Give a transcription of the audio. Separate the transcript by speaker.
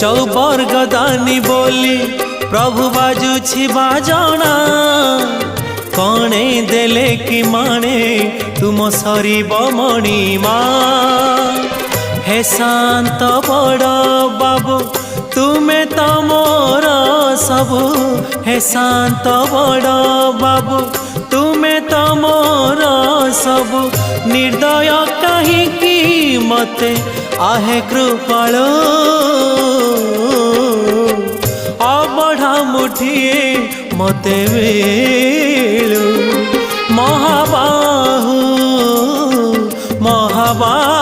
Speaker 1: चौबर्गदानी बोली प्रभु बाजुछि बाजना कणे देले कि माने तुम सरीब मणिमा हे शांत बड़ बाबू तुमे तो मोर सबु हे शांत बड़ बाबू तुमे तो मोर सबु निर्दय कहीं मते आहे कृपाल अबढ़ा मुठिए मते वेलु महाबाहु महाबाहु